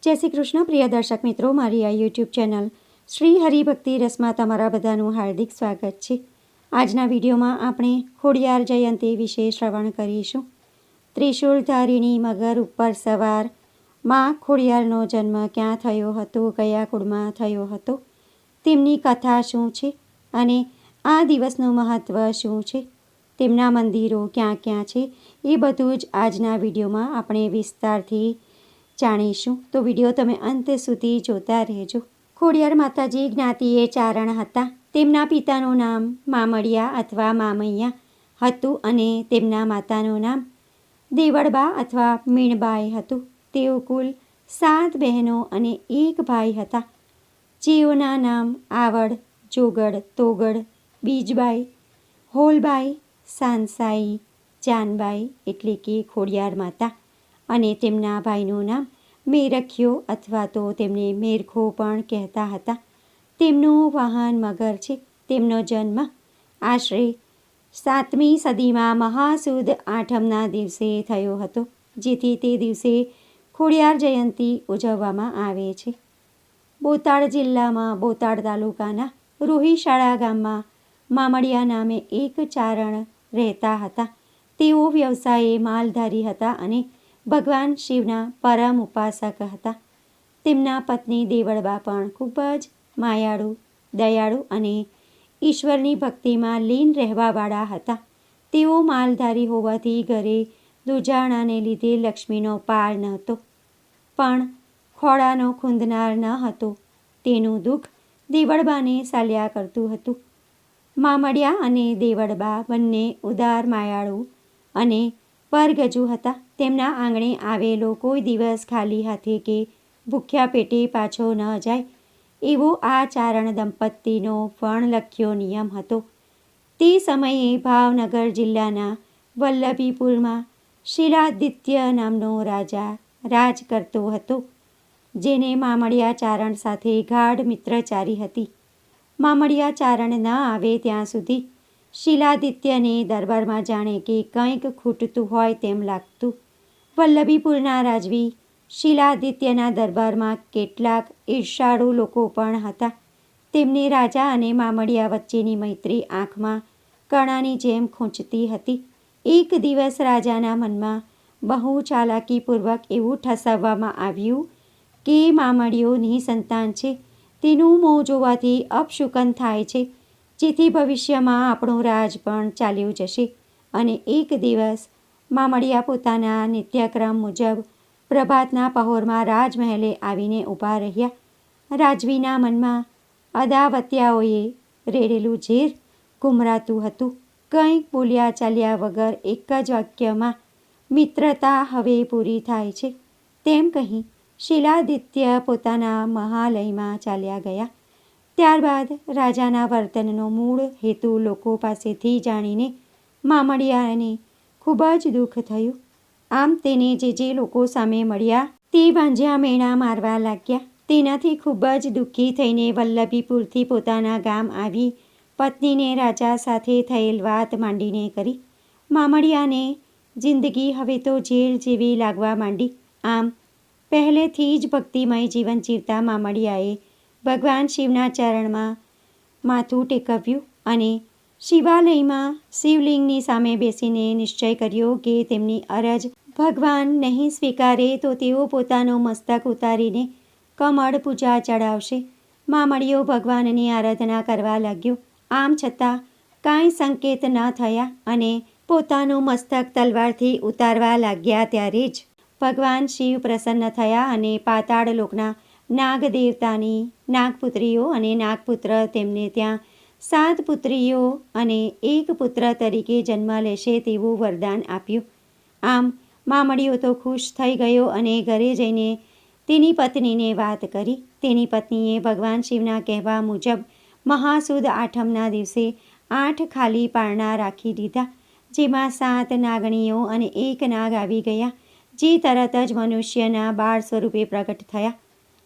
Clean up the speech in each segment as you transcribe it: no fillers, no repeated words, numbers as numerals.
જય શ્રી કૃષ્ણ પ્રિય દર્શક મિત્રો, મારી આ યુટ્યુબ ચેનલ શ્રી હરિભક્તિ રસમાં તમારા બધાનું હાર્દિક સ્વાગત છે। આજના વિડીયોમાં આપણે ખોડિયાર જયંતી વિશે શ્રવણ કરીશું। ત્રિશૂળધારીણી મગર ઉપર સવાર માં ખોડિયારનો જન્મ ક્યાં થયો હતો, કયા કુળમાં થયો હતો, તેમની કથા શું છે અને આ દિવસનું મહત્ત્વ શું છે, તેમના મંદિરો ક્યાં ક્યાં છે, એ બધું જ આજના વિડીયોમાં આપણે વિસ્તારથી જાણીશું। તો વિડીયો તમે અંત સુધી જોતા રહેજો। ખોડિયાર માતાજી જ્ઞાતિએ ચારણ હતા। તેમના પિતાનું નામ મામડિયા અથવા મામૈયા હતું અને તેમના માતાનું નામ દેવળબા અથવા મીણબાઈ હતું। તેઓ કુલ 7 બહેનો અને 1 ભાઈ હતા, જેઓના નામ આવડ, જોગડ, તોગડ, બીજબાઈ, હોલબાઈ, સાનસાઈ, જાનબાઈ એટલે કે ખોડિયાર માતા અને તેમના ભાઈનું નામ મેરખ્યો અથવા તો તેમને મેરખો પણ કહેતા હતા। તેમનું વાહન મગર છે। તેમનો જન્મ આશરે 7મી સદીમાં મહાસુદ આઠમના દિવસે થયો હતો, જેથી તે દિવસે ખોડિયાર જયંતી ઉજવવામાં આવે છે। બોટાદ જિલ્લામાં બોટાદ તાલુકાના રોહિશાળા ગામમાં મામડિયા નામે એક ચારણ રહેતા હતા। તેઓ વ્યવસાયે માલધારી હતા અને ભગવાન શિવના પરમ ઉપાસક હતા। તેમના પત્ની દેવળબા પણ ખૂબ જ માયાળુ, દયાળુ અને ઈશ્વરની ભક્તિમાં લીન રહેવાવાળા હતા। તેઓ માલધારી હોવાથી ઘરે દુજાણાને લીધે લક્ષ્મીનો પાર નહોતો, પણ ખોળાનો ખૂંદનાર ન હતો તેનું દુઃખ દેવળબાને ચાલ્યા કરતું હતું। મામડિયા અને દેવળબા બંને ઉદાર, માયાળુ અને પરગજુ હતા। તેમના આંગણે આવેલો કોઈ દિવસ ખાલી હાથે કે ભૂખ્યા પેટે પાછો ન જાય એવો આ ચારણ દંપતીનો વણલખ્યો નિયમ હતો। તે સમયે ભાવનગર જિલ્લાના વલ્લભીપુરમાં શિલાદિત્ય નામનો રાજા રાજ કરતો હતો, જેને મામડિયા ચારણ સાથે ગાઢ મિત્રચારી હતી। મામડિયા ચારણ ન આવે ત્યાં સુધી શિલાદિત્યને દરબારમાં જાણે કે કંઈક ખૂટતું હોય તેમ લાગતું। વલ્લભીપુરના રાજવી શિલાદિત્યના દરબારમાં કેટલાક ઈર્ષાળુ લોકો પણ હતા। તેમને રાજા અને મામડિયા વચ્ચેની મૈત્રી આંખમાં કણાની જેમ ખૂંચતી હતી। એક દિવસ રાજાના મનમાં બહુ ચાલાકીપૂર્વક એવું ઠસાવવામાં આવ્યું કે મામડિયો નિસંતાન છે, તેનું મોં જોવાથી અપશુકન થાય છે, જેથી ભવિષ્યમાં આપણું રાજ પણ ચાલ્યું જશે। અને એક દિવસ મામડિયા પોતાના નિત્યક્રમ મુજબ પ્રભાતના પહોરમાં રાજમહેલે આવીને ઊભા રહ્યા। રાજવીના મનમાં અદાવત્યાઓએ રેડેલું ઝેર ઘુમરાતું હતું। કંઈક બોલ્યા ચાલ્યા વગર એક જ વાક્યમાં મિત્રતા હવે પૂરી થાય છે તેમ કહી શિલાદિત્ય પોતાના મહાલયમાં ચાલ્યા ગયા। ત્યારબાદ રાજાના વર્તનનો મૂળ હેતુ લોકો પાસેથી જાણીને મામડિયાને ખૂબ જ દુઃખ થયું। આમ તેને જે લોકો સામે મળ્યા તે ભાંજ્યા મેણા મારવા લાગ્યા। તેનાથી ખૂબ જ દુઃખી થઈને વલ્લભીપુરથી પોતાના ગામ આવી પત્નીને રાજા સાથે થયેલ વાત માંડીને કરી। મામડિયાને જિંદગી હવે તો જેલ જેવી લાગવા માંડી। આમ પહેલેથી જ ભક્તિમય જીવન જીવતા મામડિયાએ ભગવાન શિવના ચરણમાં માથું ટેકવ્યું અને શિવાલયમાં શિવલિંગની સામે બેસીને નિશ્ચય કર્યો કે તેમની અરજ ભગવાન નહીં સ્વીકારે તો તેઓ પોતાનું મસ્તક ઉતારીને કમળ પૂજા ચડાવશે। મામડિયો ભગવાનની આરાધના કરવા લાગ્યો। આમ છતાં કાંઈ સંકેત ન થયા અને પોતાનું મસ્તક તલવારથી ઉતારવા લાગ્યા ત્યારે જ ભગવાન શિવ પ્રસન્ન થયા અને પાતાળ લોકના નાગ દેવતાની નાગપુત્રીઓ અને નાગપુત્ર તેમને ત્યાં 7 પુત્રીઓ અને 1 પુત્ર તરીકે જન્મ લેશે તેવું વરદાન આપ્યું। આમ મામડિયો તો ખુશ થઈ ગયો અને ઘરે જઈને તેની પત્નીને વાત કરી। તેની પત્નીએ ભગવાન શિવના કહેવા મુજબ મહાસુદ આઠમના દિવસે 8 ખાલી પારણા રાખી દીધા, જેમાં 7 નાગણીઓ અને 1 નાગ આવી ગયા, જે તરત જ મનુષ્યના બાળ સ્વરૂપે પ્રગટ થયા।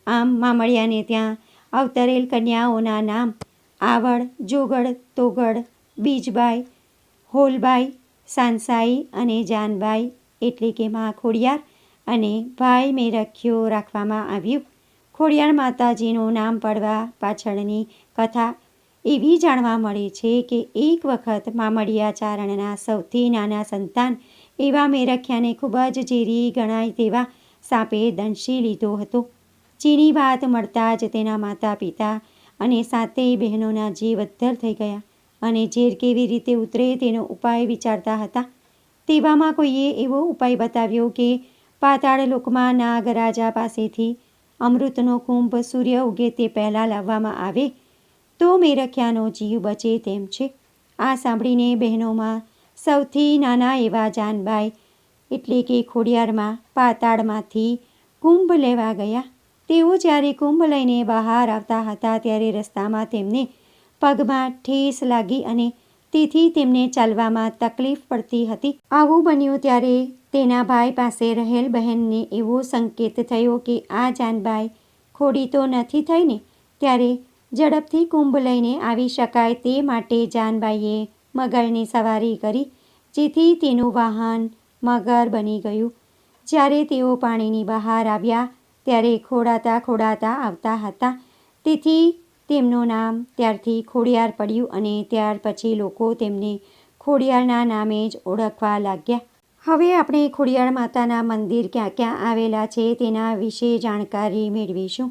આમ મામડિયાને ત્યાં અવતરેલ કન્યાઓના નામ આવડ, જોગડ, તોગડ, બીજબાઈ, હોલબાઈ, સાનસાઈ અને જાનબાઈ એટલે કે મા ખોડિયાર અને ભાઈ મેરખ્યો રાખવામાં આવ્યું. ખોડિયાર માતાજીનું નામ પડવા પાછળની કથા એવી જાણવા મળે છે કે એક વખત મામડિયા ચારણના સૌથી નાના સંતાન એવા મેરખ્યાને ખૂબ જ ઝેરી ગણાય તેવા સાપે દંશી લીધો હતો. જેની વાત મળતા જ તેના માતા પિતા અને સાતેય બહેનોના જીવ અદ્ધર થઈ ગયા અને ઝેર કેવી રીતે ઉતરે તેનો ઉપાય વિચારતા હતા. તેવામાં કોઈએ એવો ઉપાય બતાવ્યો કે પાતાળ લોકમાં નાગરાજા પાસેથી અમૃતનો કુંભ સૂર્ય ઉગે તે પહેલાં લાવવામાં આવે તો મેરખ્યાનો જીવ બચે તેમ છે. આ સાંભળીને બહેનોમાં સૌથી નાના એવા જાનબાઈ એટલે કે ખોડિયારમાં પાતાળમાંથી કુંભ લેવા ગયા. તેઓ જ્યારે કુંભ લઈને બહાર આવતા હતા ત્યારે રસ્તામાં તેમને પગમાં ઠેસ લાગી અને તેથી તેમને ચાલવામાં તકલીફ પડતી હતી. આવું બન્યું ત્યારે તેના ભાઈ પાસે રહેલ બહેનને એવો સંકેત થયો કે આ જાનબાઈ ખોડી તો નથી થઈ ને, ત્યારે ઝડપથી કુંભ લઈને આવી શકાય તે માટે જાનબાઈએ મગરની સવારી કરી, જેથી તેનું વાહન મગર બની ગયું. જ્યારે તેઓ પાણીની બહાર આવ્યા ત્યારે ખોડાતા આવતા હતા. તેથી તેમનું નામ ત્યારથી ખોડિયાર પડ્યું અને ત્યાર પછી લોકો તેમને ખોડિયારના નામે જ ઓળખવા લાગ્યા. હવે આપણે ખોડિયાર માતાના મંદિર ક્યાં ક્યાં આવેલા છે તેના વિશે જાણકારી મેળવીશું.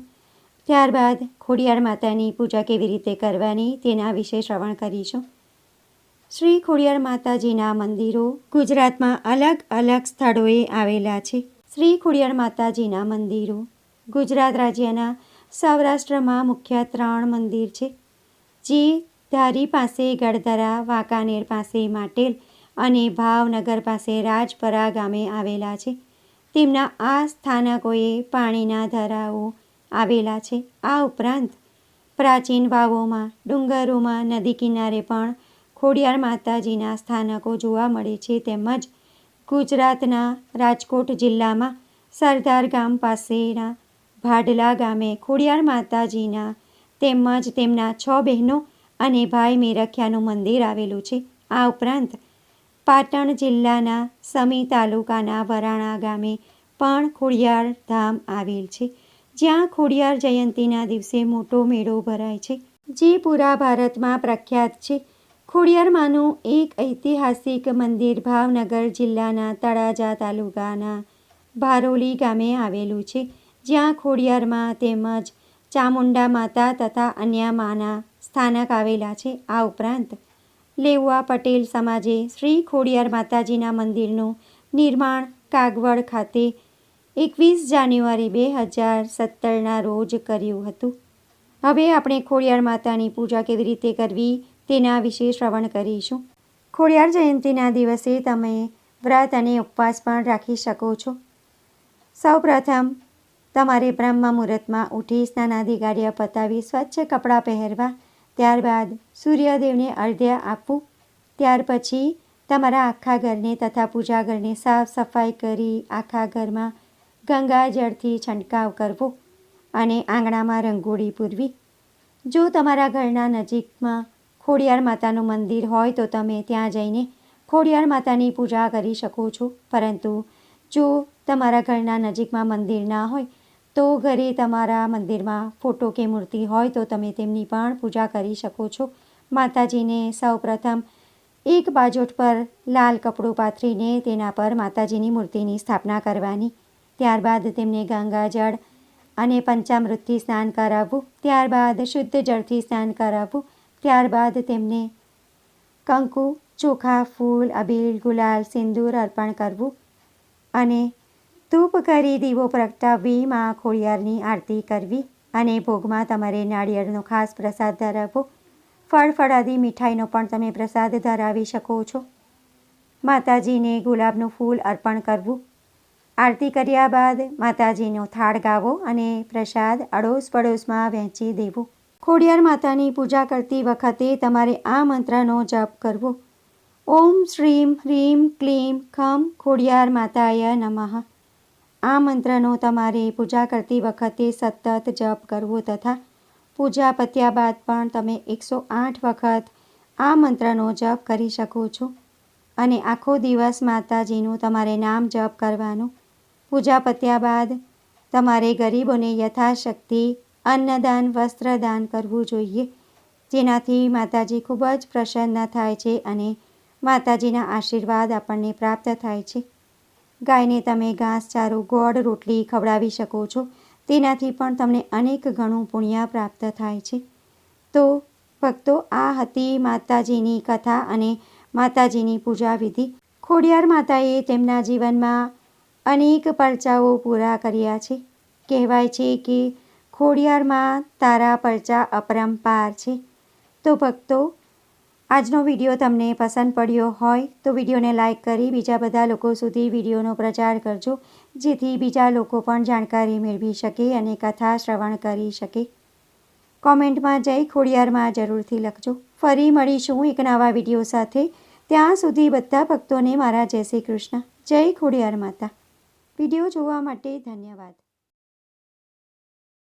ત્યારબાદ ખોડિયાર માતાની પૂજા કેવી રીતે કરવાની તેના વિશે શ્રવણ કરીશું. શ્રી ખોડિયાર માતાજીના મંદિરો ગુજરાતમાં અલગ અલગ સ્થળોએ આવેલા છે. શ્રી ખોડિયાર માતાજીના મંદિરો ગુજરાત રાજ્યના સૌરાષ્ટ્રમાં મુખ્ય 3 મંદિર છે, જે ધારી પાસે ગળધરા, વાંકાનેર પાસે માટેલ અને ભાવનગર પાસે રાજપરા ગામે આવેલા છે. તેમના આ સ્થાનકોએ પાણીના ધરાઓ આવેલા છે. આ ઉપરાંત પ્રાચીન વાવોમાં, ડુંગરોમાં, નદી કિનારે પણ ખોડિયાર માતાજીના સ્થાનકો જોવા મળે છે. તેમજ ગુજરાતના રાજકોટ જિલ્લામાં સરદાર ગામ પાસેના ભાડલા ગામે ખોડિયાર માતાજીના તેમજ તેમના 6 બહેનો અને ભાઈ મેરખ્યાનું મંદિર આવેલું છે. આ ઉપરાંત પાટણ જિલ્લાના સમી તાલુકાના વરાણા ગામે પણ ખોડિયાર ધામ આવેલ છે, જ્યાં ખોડિયાર જયંતીના દિવસે મોટો મેળો ભરાય છે, જે પૂરા ભારતમાં પ્રખ્યાત છે. ખોડિયારમાંનું એક ઐતિહાસિક મંદિર ભાવનગર જિલ્લાના તળાજા તાલુકાના ભારોલી ગામે આવેલું છે, જ્યાં ખોડિયારમાં તેમજ ચામુંડા માતા તથા અન્ય માના સ્થાનક આવેલા છે. આ ઉપરાંત લેઉવા પટેલ સમાજે શ્રી ખોડિયાર માતાજીના મંદિરનું નિર્માણ કાગવડ ખાતે 21 જાન્યુઆરી 2017ના રોજ કર્યું હતું. હવે આપણે ખોડિયાર માતાની પૂજા કેવી રીતે કરવી તેના વિશે શ્રવણ કરીશું. ખોડિયાર જયંતીના દિવસે તમે વ્રત અને ઉપવાસ પણ રાખી શકો છો. સૌપ્રથમ તમારે બ્રહ્મ મુહૂર્તમાં ઉઠી સ્નાનાદિ કાર્ય પતાવી સ્વચ્છ કપડાં પહેરવા, ત્યારબાદ સૂર્યદેવને અર્ઘ્ય આપવું. ત્યાર પછી તમારા આખા ઘરને તથા પૂજા ઘરને સાફ સફાઈ કરી આખા ઘરમાં ગંગાજળથી છંટકાવ કરવો અને આંગણામાં રંગોળી પૂરવી. જો તમારા ઘરના નજીકમાં ખોડિયાર માતાનું મંદિર હોય તો તમે ત્યાં જઈને ખોડિયાર માતાની પૂજા કરી શકો છો. પરંતુ જો તમારા ઘરના નજીકમાં મંદિર ના હોય તો ઘરે તમારા મંદિરમાં ફોટો કે મૂર્તિ હોય તો તમે તેમની પણ પૂજા કરી શકો છો. માતાજીને સૌપ્રથમ એક બાજોટ પર લાલ કપડું પાથરીને તેના પર માતાજીની મૂર્તિની સ્થાપના કરવાની. ત્યારબાદ તેમને ગંગાજળ અને પંચામૃતથી સ્નાન કરાવવું. ત્યારબાદ શુદ્ધ જળથી સ્નાન કરાવવું. ત્યારબાદ તેમને કંકુ, ચોખા, ફૂલ, અબીલ, ગુલાલ, સિંદૂર અર્પણ કરવું અને ધૂપ કરી દીવો પ્રગટાવી માં ખોડિયારની આરતી કરવી અને ભોગમાં તમારે નાળિયેરનો ખાસ પ્રસાદ ધરાવવો. ફળ ફળાદી મીઠાઈનો પણ તમે પ્રસાદ ધરાવી શકો છો. માતાજીને ગુલાબનું ફૂલ અર્પણ કરવું. આરતી કર્યા બાદ માતાજીનો થાળ ગાવો અને પ્રસાદ અડોશ પડોશમાં વહેંચી દેવો. ખોડિયાર માતાની પૂજા કરતી વખતે તમારે આ મંત્રનો જપ કરવો. ઓમ શ્રીમ હ્રીમ ક્લીમ ખમ ખોડિયાર માતાય નમઃ. આ મંત્રનો તમારે પૂજા કરતી વખતે સતત જપ કરવો તથા પૂજા પત્યા બાદ પણ તમે 108 વખત આ મંત્રનો જપ કરી શકો છો અને આખો દિવસ માતાજીનું તમારે નામ જપ કરવાનું. પૂજા પત્યા બાદ તમારે ગરીબોને યથાશક્તિ અન્નદાન વસ્ત્રદાન કરવું જોઈએ, જેનાથી માતાજી ખૂબ જ પ્રસન્ન થાય છે અને માતાજીના આશીર્વાદ આપણને પ્રાપ્ત થાય છે. ગાયને તમે ઘાસચારો, ગોળ, રોટલી ખવડાવી શકો છો. તેનાથી પણ તમને અનેક ગણું પુણ્ય પ્રાપ્ત થાય છે. તો ભક્તો, આ હતી માતાજીની કથા અને માતાજીની પૂજા વિધિ. ખોડિયાર માતાએ તેમના જીવનમાં અનેક પરચાઓ પૂરા કર્યા છે. કહેવાય છે કે ખોડિયારમાં તારા પરચા અપરંપાર છે. તો ભક્તો, આજનો વિડીયો તમને પસંદ પડ્યો હોય તો વિડીયોને લાઇક કરી બીજા બધા લોકો સુધી વિડીયોનો પ્રચાર કરજો, જેથી બીજા લોકો પણ જાણકારી મેળવી શકે અને કથા શ્રવણ કરી શકે. કોમેન્ટમાં જય ખોડિયારમાં જરૂરથી લખજો. ફરી મળીશું એક નવા વિડીયો સાથે. ત્યાં સુધી બધા ભક્તોને મારા જય શ્રી કૃષ્ણ. જય ખોડિયાર માતા. વિડીયો જોવા માટે ધન્યવાદ.